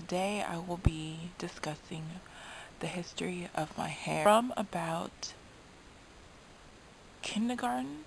Today I will be discussing the history of my hair from about kindergarten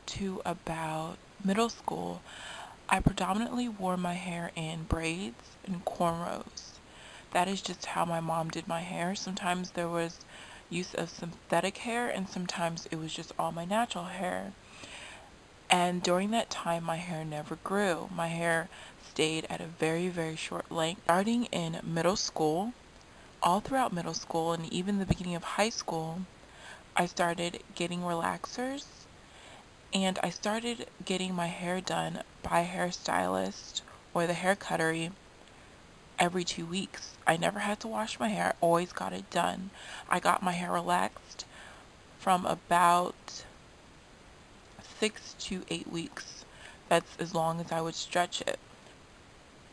to about middle school. I predominantly wore my hair in braids and cornrows. That is just how my mom did my hair. Sometimes there was use of synthetic hair and sometimes it was just all my natural hair. And during that time, my hair never grew. My hair stayed at a very, very short length. Starting in middle school, all throughout middle school and even the beginning of high school, I started getting relaxers and I started getting my hair done by a hairstylist or the hair cuttery every 2 weeks. I never had to wash my hair, I always got it done. I got my hair relaxed from about 6 to 8 weeks. That's as long as I would stretch it.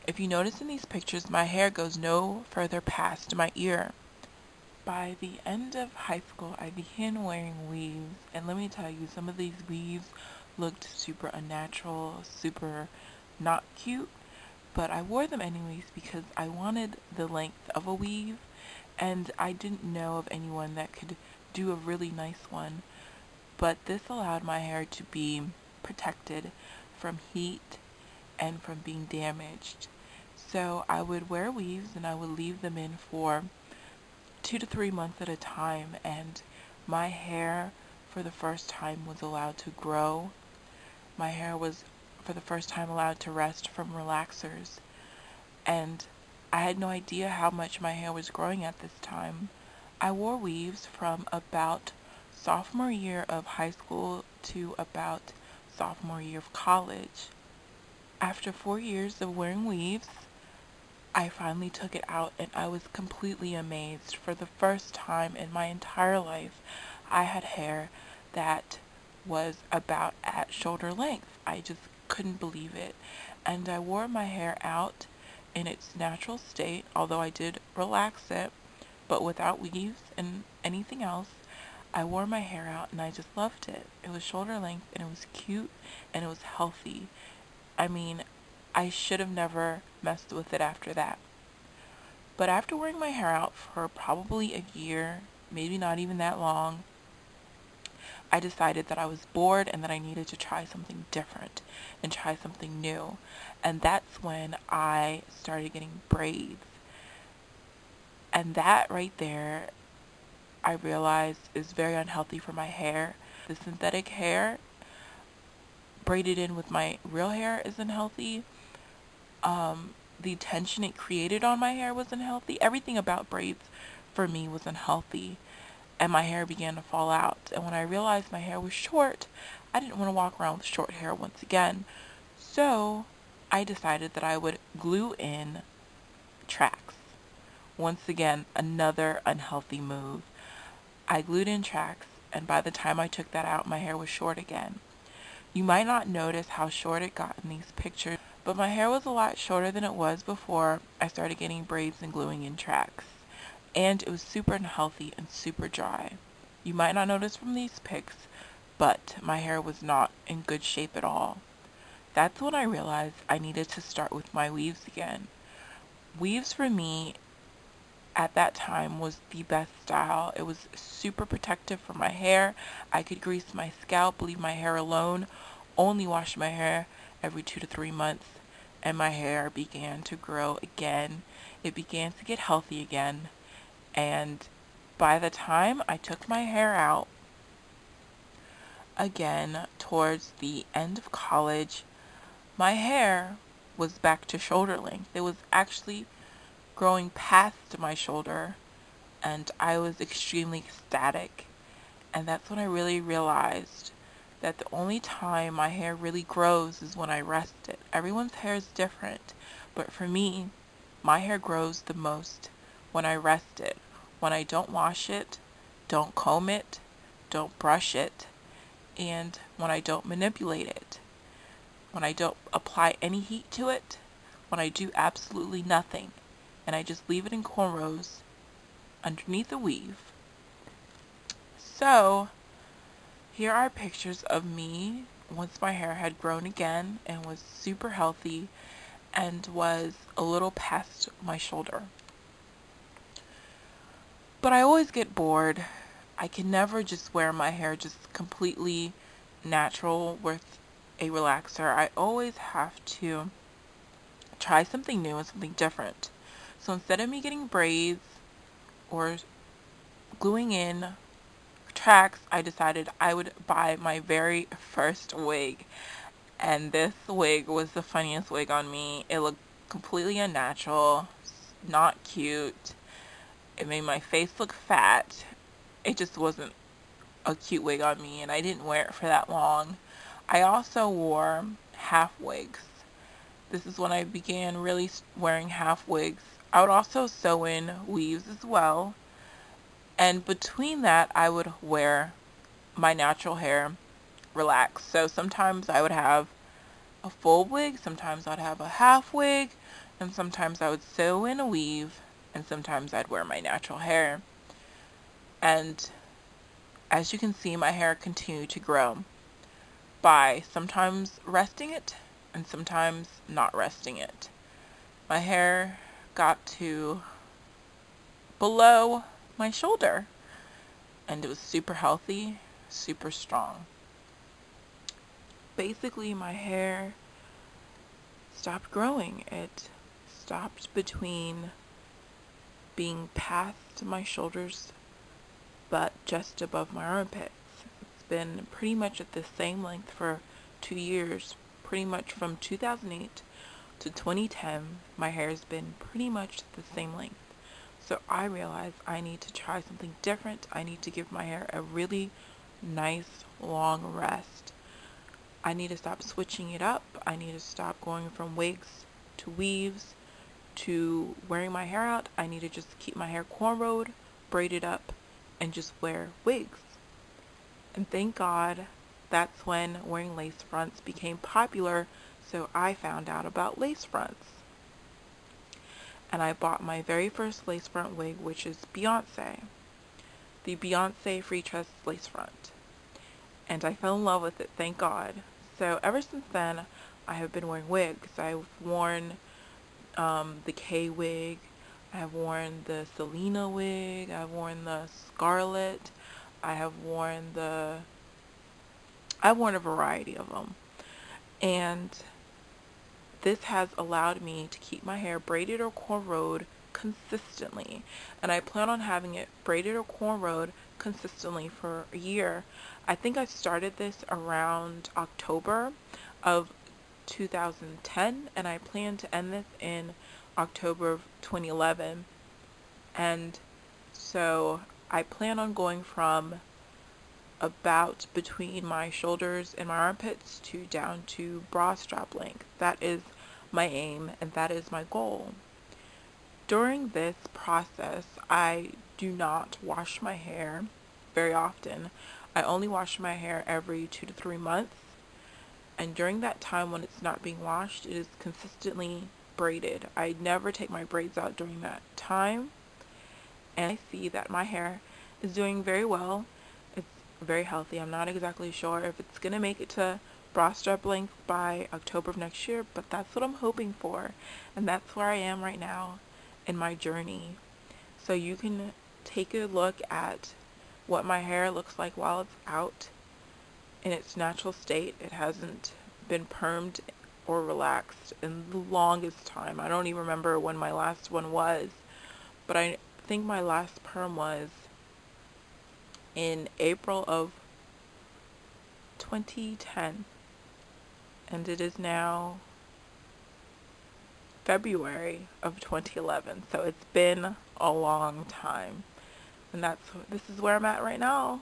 If you notice in these pictures, my hair goes no further past my ear. By the end of high school, I began wearing weaves, and let me tell you, some of these weaves looked super unnatural, super not cute, but I wore them anyways because I wanted the length of a weave, and I didn't know of anyone that could do a really nice one. But this allowed my hair to be protected from heat and from being damaged. So I would wear weaves and I would leave them in for 2 to 3 months at a time, and my hair for the first time was allowed to grow. My hair was for the first time allowed to rest from relaxers, and I had no idea how much my hair was growing at this time. I wore weaves from about sophomore year of high school to about sophomore year of college. After 4 years of wearing weaves, I finally took it out and I was completely amazed. For the first time in my entire life, I had hair that was about at shoulder length. I just couldn't believe it. And I wore my hair out in its natural state, although I did relax it, but without weaves and anything else. I wore my hair out and I just loved it. It was shoulder length and it was cute and it was healthy. I mean, I should have never messed with it after that. But after wearing my hair out for probably a year, maybe not even that long, I decided that I was bored and that I needed to try something different and try something new. And that's when I started getting braids. And that right there, I realized is very unhealthy for my hair. The synthetic hair braided in with my real hair isn't healthy. The tension it created on my hair was unhealthy. Everything about braids for me was unhealthy, and my hair began to fall out. And when I realized my hair was short, I didn't want to walk around with short hair once again. So I decided that I would glue in tracks. Once again, another unhealthy move. I glued in tracks, and by the time I took that out, my hair was short again. You might not notice how short it got in these pictures, but my hair was a lot shorter than it was before I started getting braids and gluing in tracks. And it was super unhealthy and super dry. You might not notice from these pics, but my hair was not in good shape at all. That's when I realized I needed to start with my weaves again. Weaves for me at that time was the best style. It was super protective for my hair. I could grease my scalp, leave my hair alone, only wash my hair every 2 to 3 months, and my hair began to grow again. It began to get healthy again, and by the time I took my hair out again towards the end of college, my hair was back to shoulder length. It was actually growing past my shoulder, and I was extremely ecstatic. And that's when I really realized that the only time my hair really grows is when I rest it. Everyone's hair is different, but for me, my hair grows the most when I rest it, when I don't wash it, don't comb it, don't brush it, and when I don't manipulate it, when I don't apply any heat to it, when I do absolutely nothing, and I just leave it in cornrows underneath a weave. So here are pictures of me once my hair had grown again and was super healthy, and was a little past my shoulder. But I always get bored. I can never just wear my hair just completely natural with a relaxer. I always have to try something new and something different. So instead of me getting braids or gluing in tracks, I decided I would buy my very first wig. And this wig was the funniest wig on me. It looked completely unnatural, not cute. It made my face look fat. It just wasn't a cute wig on me, and I didn't wear it for that long. I also wore half wigs. This is when I began really wearing half wigs. I would also sew in weaves as well. And between that, I would wear my natural hair relaxed. So sometimes I would have a full wig, sometimes I'd have a half wig, and sometimes I would sew in a weave, and sometimes I'd wear my natural hair. And as you can see, my hair continued to grow by sometimes resting it and sometimes not resting it. My hair got to below my shoulder, and it was super healthy, super strong. Basically, my hair stopped growing. It stopped between being past my shoulders but just above my armpits. It's been pretty much at the same length for 2 years. Pretty much from 2008 to 2010, my hair has been pretty much the same length. So I realized I need to try something different. I need to give my hair a really nice long rest. I need to stop switching it up. I need to stop going from wigs to weaves to wearing my hair out. I need to just keep my hair cornrowed, braided up, and just wear wigs. And thank God that's when wearing lace fronts became popular, so I found out about lace fronts. And I bought my very first lace front wig, which is Beyonce. The Beyonce free tress lace front. And I fell in love with it, thank God. So ever since then, I have been wearing wigs. I've worn the K wig, I've worn the Selena wig, I've worn the Scarlet, I've worn a variety of them. And this has allowed me to keep my hair braided or cornrowed consistently. And I plan on having it braided or cornrowed consistently for a year. I think I started this around October of 2010, and I plan to end this in October of 2011. And so I plan on going from about between my shoulders and my armpits to down to bra strap length. That is my aim, and that is my goal. During this process, I do not wash my hair very often. I only wash my hair every 2 to 3 months, and during that time when it's not being washed, it is consistently braided. I never take my braids out during that time, and I see that my hair is doing very well. It's very healthy. I'm not exactly sure if it's gonna make it to bra strap length by October of next year, but that's what I'm hoping for, and that's where I am right now in my journey. So you can take a look at what my hair looks like while it's out in its natural state. It hasn't been permed or relaxed in the longest time. I don't even remember when my last one was, but I think my last perm was in April of 2010, and it is now February of 2011, so it's been a long time, and this is where I'm at right now.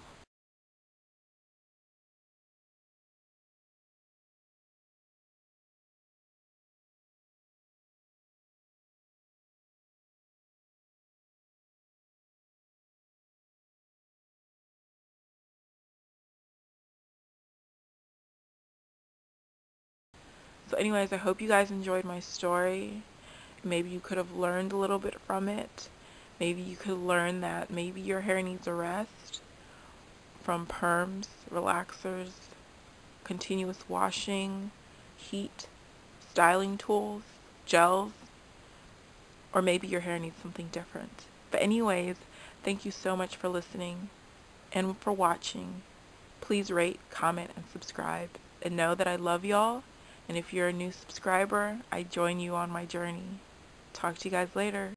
So anyways, I hope you guys enjoyed my story. Maybe you could have learned a little bit from it. Maybe you could learn that maybe your hair needs a rest from perms, relaxers, continuous washing, heat, styling tools. gels, or maybe your hair needs something different. But anyways, thank you so much for listening and for watching. Please rate, comment, and subscribe. And know that I love y'all. And if you're a new subscriber, I join you on my journey. Talk to you guys later.